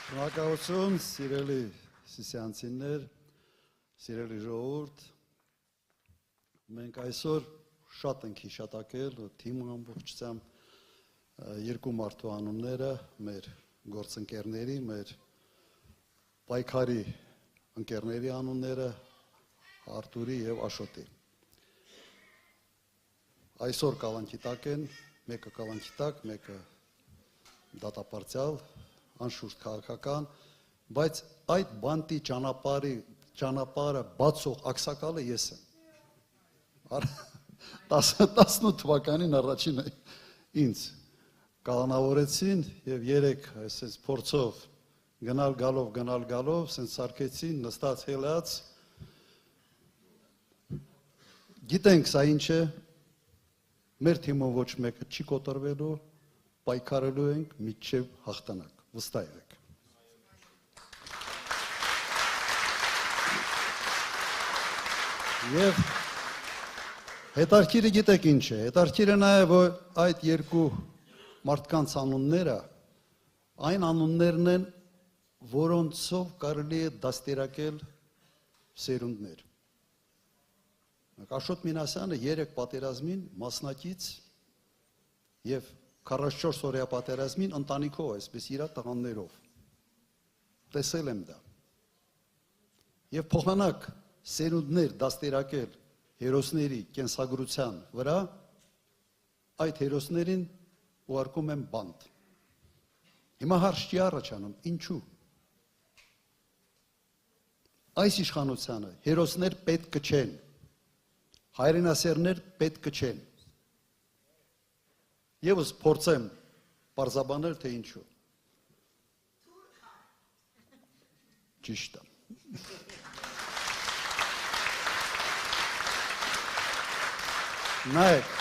Շնորհակալություն, սիրելի սիսյանցիներ, սիրելի ժողովուրդ, մենք այսօր շատ ենք հիշատակել, թիմը ամբողջությամբ երկու մարդու անունները, մեր գործընկերների, մեր պայքարի ընկերների անունները, Արտուրի և Աշոտի։ Այսօր կալանքի տակ են, մեկը կալանքի տակ, մեկը դատապարտյալ, անշուշտ քաղաքական, բայց այդ բանտի ճանապարհը բացող ակսակալը ես եմ։ 18 թվականին առաջին ինձ կալանավորեցին և երեք այսպես փորձով գնալ գալով, սենց սարքեցին, նստած հելած, գիտենք սա ինչ է, մեր թիմով ոչ մեկը չի կոտրվելու, պայքարելու ենք մինչև հաղթանակ, վստահ եղեք։ Եվ հետարքիրը գիտեք ինչ է, հետարքիրը նաև որ այդ երկու մարդկանց անունները, այն անուններն են, որոնցով կարելի է դաստիարակել սերունդներ։ Աշոտ Մինասյանը 3 պատերազմին մասնակից և 44 օրյա պատերազմին ընտանիքով այսպես իրա տղաներով, տեսել եմ դա։ Եվ փոխանակ սերունդներ դաստիարակել հերոսների կենսագրության վրա, այդ հերոսներին ուղարկում եմ բանտ։ Հիմա հարց չի առաջանում, ինչու։ Այս իշխանությանը հերոսներ պետք չեն, հայրենասերներ պետք չեն։ Եվս փորձեմ պարզաբանել, թե ինչու։ Ճիշտ է։ Նայեք,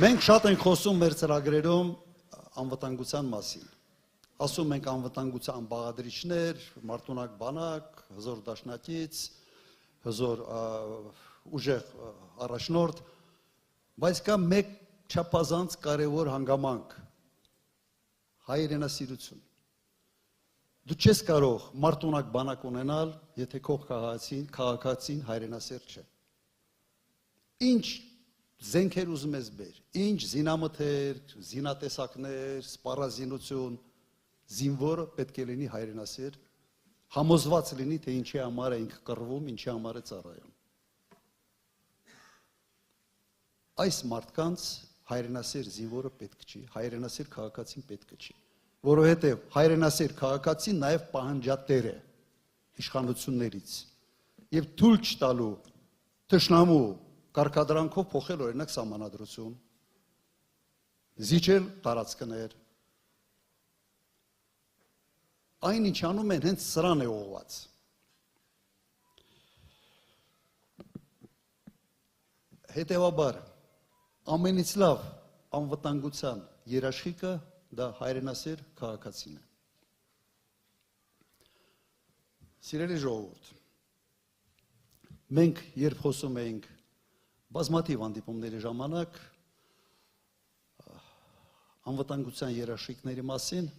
մենք շատ ենք խոսում մեր ծրագրերում անվտանգության մասին։ Ասում ենք անվտանգության բաղադրիչներ, մարտունակ բանակ, հզոր դաշնակից, հզոր ուժեղ առաջնորդ, բայց կա մեկ չափազանց կարևոր հանգամանք, հայրենասիրություն։ Դու չես կարող մարտունակ բանակ ունենալ, եթե քո քաղաքացին հայրենասեր չէ։ Ինչ զենքեր ուզում ես բեր, ինչ զինամթեր, զինատեսակներ, սպառազինություն, զինվորը պետք է լինի հայրենասեր, համոզված լինի, թե ինչի համար է ինքը կռվում, ինչի համար է ծառայում։ Այս մարդկանց հայրենասեր զինվորը պետք չի, հայրենասեր քաղաքացին պետք չի, որովհետև հայրենասեր քաղաքացին նաև պահանջատեր է իշխանություններից և թույլ չտալու թշնամու կարգադրանքով փոխել օրինակ սահմանադրություն, զիջել տարածքներ, այն ինչ անում են հենց սրան է ուղղված։ Հետևաբար, ամենից լավ անվտանգության երաշխիքը դա հայրենասեր քաղաքացին է։ Սիրելի ժողովուրդ, մենք երբ խոսում էինք բազմաթիվ հանդիպումների ժամանակ անվտանգության երաշխիքների մասին,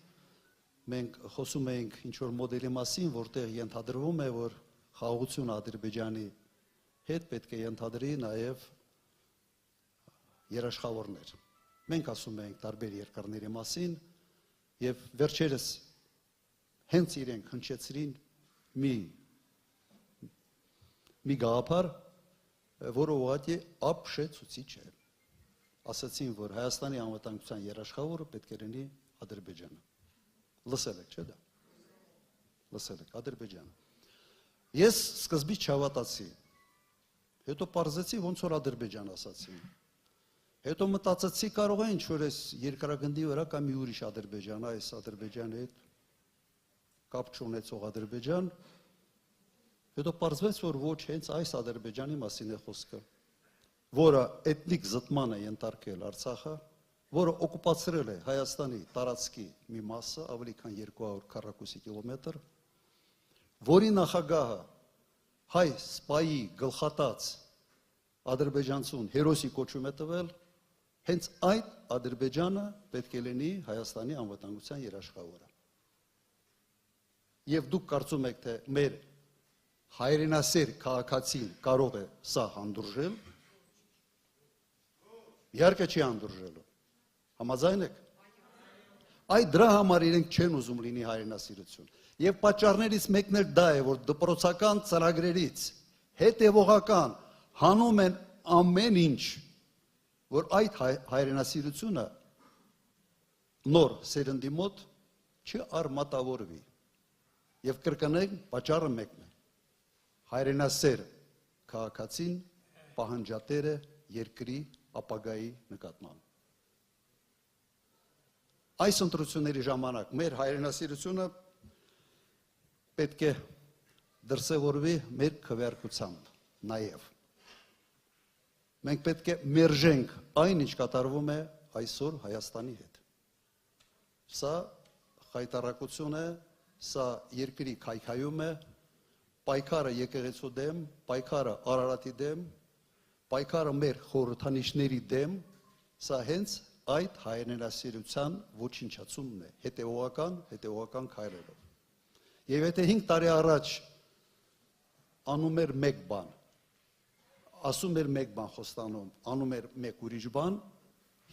մենք խոսում էինք ինչ-որ մոդելի մասին, որտեղ ենթադրվում է, որ խաղաղությունը Ադրբեջանի հետ պետք է ենթադրի նաև երաշխավորներ։ Մենք ասում ենք տարբեր երկրների մասին և վերջերս հենց իրենք հնչեցրին մի գաղափար, որը ուղղակի ապշեցուցիչ է։ Ասացին, որ Հայաստանի անվտանգության երաշխավորը պետք է լինի Ադրբեջանը։ Լսել եք, չէ՞ դա։ Լսել եք, Ադրբեջանը։ Ես սկզբից չհավատացի։ Հետո պարզեցի, ոնց որ Ադրբեջան ասացին։ Հետո մտածեցի, կարող է ինչ-որ այս երկրագնդի վրա կա մի ուրիշ Ադրբեջան, այս Ադրբեջանի հետ կապ չունեցող Ադրբեջան։ Հետո պարզվեց, որ ոչ հենց այս Ադրբեջանի մասին է խոսքը, որը էթնիկ զտման է ենթարկել Արցախը, որը օկուպացրել է Հայաստանի տարածքի մի մասը, ավելի քան 200 քառակուսի կիլոմետր, որի նախագահը հայ սպայի գլխատած ադրբեջանցուն հերոսի կոչում է տվել, հենց այդ Ադրբեջանը պետք է լինի Հայաստանի անվտանգության երաշխավորը։ Եվ դուք կարծում եք, թե մեր հայրենասեր քաղաքացին կարող է սա հանդուրժել, իհարկե չի հանդուրժելու, համաձայն եք, այդ դրա համար իրենք չեն ուզում լինի հայրենասիրություն, և պատճառներից մեկն էլ դա է, որ դպրոցական ծրագրերից հետևողական հանում են ամեն ինչ, որ այդ հայրենասիրությունը նոր սերնդի մոտ չարմատավորվի, և կրկնենք պատճառը մեկն է, հայրենասեր քաղաքացին պահանջատեր է երկրի ապագայի նկատմամբ։ Այս ընտրությունների ժամանակ մեր հայրենասիրությունը պետք է դրսևորվի մեր քվեարկությամբ նաև։ Մենք պետք է մերժենք այն, ինչ կատարվում է այսօր Հայաստանի հետ։ Սա խայտառակություն է, սա երկրի քայքայում է, պայքարը եկեղեցու դեմ, պայքարը Արարատի դեմ, պայքարը մեր խորհրդանիշների դեմ, սա հենց այդ հայրենասիրության ոչնչացումն է, հետևողական քայլերով։ Եվ եթե 5 տարի առաջ անում էր մեկ բան, ասում էր մեկ բան խոստանում, անում էր մեկ ուրիշ բան,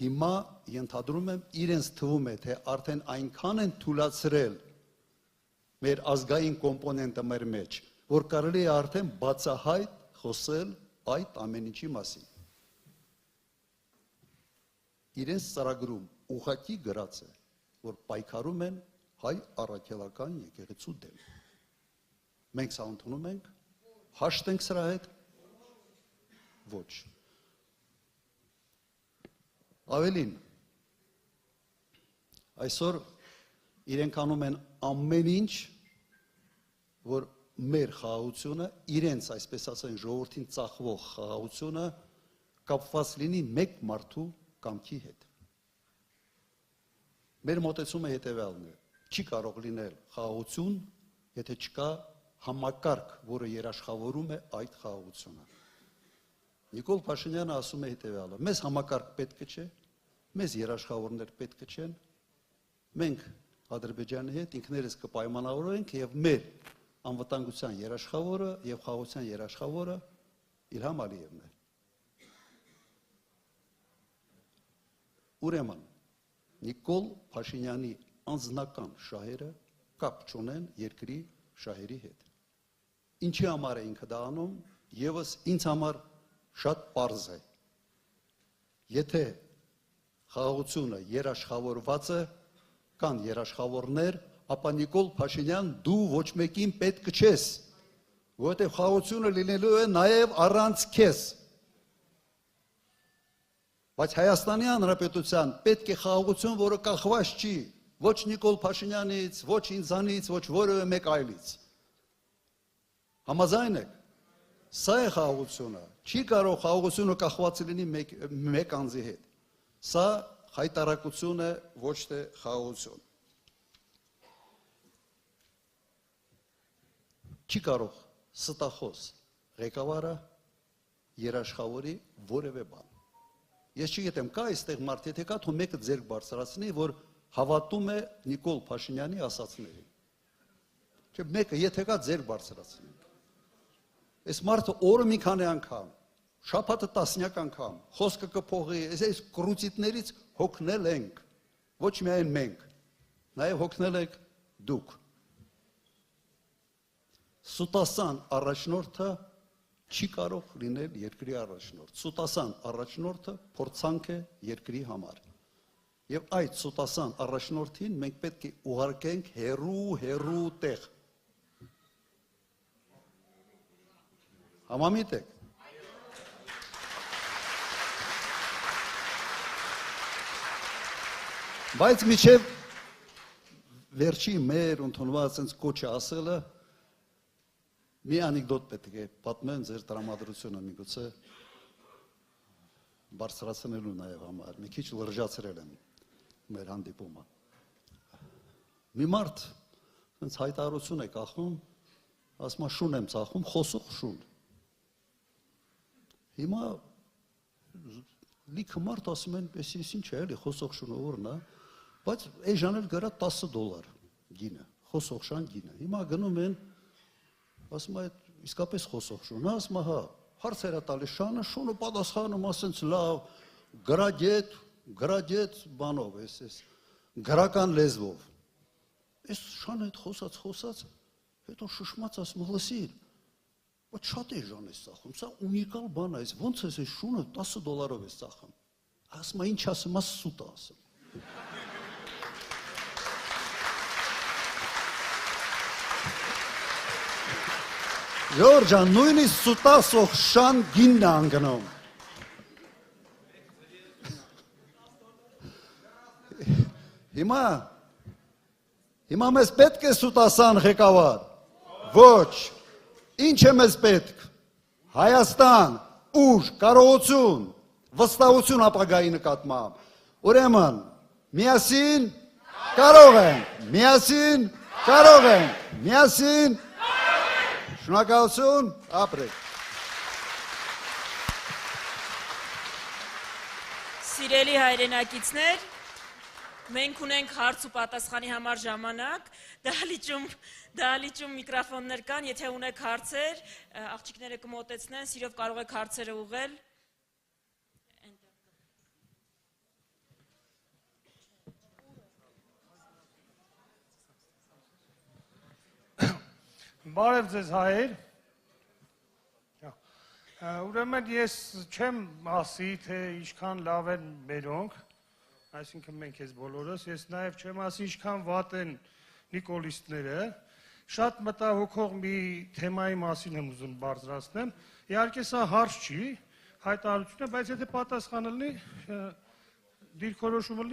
հիմա ենթադրում եմ իրենց թվում է, թե արդեն այնքան են թուլացրել մեր ազգային կոմպոնենտը մեր մեջ, որ կարելի է արդեն բացահայտ խոսել այդ ամեն ինչի մասին։ Իրենց ծրագրում ուղղակի գրած է, որ պայքարում են հայ առաքելական եկեղեցու դեմ։ Մենք սա ընդունում ենք, հաշտենք սրա հետ, ոչ։ Ավելին, այսօր իրենք անում են ամեն ինչ, որ մեր խաղաղությունը, իրենց, այսպես ասեն, ժողովրդին ծախվող խաղաղությունը կապված լինի մեկ մարդու կամքի հետ։ Մեր մոտեցումը հետևյալն է, չի կարող լինել խաղաղություն, եթե չկա համակարգ, որը երաշխավորում է այդ խաղաղությունը։ Նիկոլ Փաշինյանը ասում է հետևյալը, մեզ համակարգ պետք չէ, մեզ երաշխավորներ պետք չեն, մենք Ադրբեջանի հետ ինքներս կպայմանավորենք և մեր անվտանգության երաշխավորը և խաղաղության երաշխավորը Իլհամ Ալիևն է։ Ուրեմն, Նիկոլ Փաշինյանի անձնական շահերը կապ չունեն երկրի շահերի հետ։ Ինչի համար է ինքը դա անում, ևս ինձ համար շատ պարզ է։ Եթե խաղաղությունը երաշխավորված է, կան երաշխավորներ, ապա Նիկոլ Փաշինյան դու ոչ մեկին պետք չես, որովհետև խաղաղությունը լինելու է նաև առանց քեզ։ Բայց Հայաստանի Հանրապետության պետք է խաղաղություն, որը կախված չի ոչ Նիկոլ Փաշինյանից, ոչ ինձանից, ոչ որևէ մեկ այլից։ Համաձայն եք, սա է խաղաղությունը, չի կարող խաղաղությունը կախված լինի մեկ անձի հետ։ Սա խայտառակություն է, ոչ թե խաղաղություն։ Չի կարող ստախոս ղեկավարը երաշխավորի որևէ բան։ Ես չգիտեմ, կա այստեղ մարդ, եթե կա, թող մեկը ձեռք բարձրացնի, որ հավատում է Նիկոլ Փաշինյանի ասածներին։ Չէ, մեկը եթե կա, ձեռք բարձրացնի։ Այս մարդը օրը մի քանի անգամ, շաբաթը տասնյակ անգամ, խոսքը կփոխի, այս կռուծիտներից հոգնել ենք, ոչ միայն մենք, նաև հոգնել եք դուք։ Սուտասան առաջնորդը չի կարող լինել երկրի առաջնորդ։ Սուտասան առաջնորդը փորձանք է երկրի համար։ Եվ այդ սուտասան առաջնորդին մենք պետք է ուղարկենք հեռու տեղ։ Համամիտ եք։ Բայց միջև վերջի մեր ընդունված այնց կոչը ասելը մի անեկդոտ պետք է պատմեմ ձեր տրամադրությունը միգուցե բարձրացնելու նաև համար, մի քիչ լրջացրել եմ մեր հանդիպումը։ Մի մարդ այնց հայտարարություն է կախում, ասում է շուն եմ ծախում, խոսող շուն։ Հիմա լիքը մարդ ասում են, ես ինչ է էլի խոսող շունը որն է, բայց էժան էլ գրա $10 գինը, խոսող շան գինը։ Հիմա գնում են, ասում այդ իսկապես խոսող շուն, ասում հա, հարցեր է տալիս շանը, շունը պատասխանում, ասենց լավ, գրագետ բանով, այս գրական լեզվով։ Այս շանը այդ խոսած, հետո շշմած ասում, լսիր, բայց շատ էժան է ծախում, սա ունիկալ բան է, ոնց ես այս շունը $10 ես ծախում։ Ասում ինչ ասում, սուտ ասում։ Ժորժան, նույնիսկ սուտասող շան գինն է անգնում։ Հիմա մեզ պետք է սուտասան ղեկավար։ Ոչ։ Ինչ է մեզ պետք։ Հայաստան, ուժ, կարողություն, վստահություն ապագայի նկատմամբ։ Ուրեմն, միասին կարող ենք, միասին շնորհակալություն, ապրեք։ Սիրելի հայրենակիցներ, մենք ունենք հարց ու պատասխանի համար ժամանակ, դահլիճում միկրոֆոններ կան, եթե ունեք հարցեր, աղջիկները կմոտեցնեն, սիրով կարող եք հարցերը ուղղել։ Բարև ձեզ հայեր, ուրեմն ես չեմ ասի, թե ինչքան լավ են մերոնք, այսինքն մենք ես բոլորս, ես նաև չեմ ասի ինչքան վատ են նիկոլիստները, շատ մտահոգող մի թեմայի մասին եմ ուզում բարձրացնեմ, իհարկե սա հարց չի, հայտարարություն է, բայց եթե պատասխանը լինի, դիրքորոշումը լինի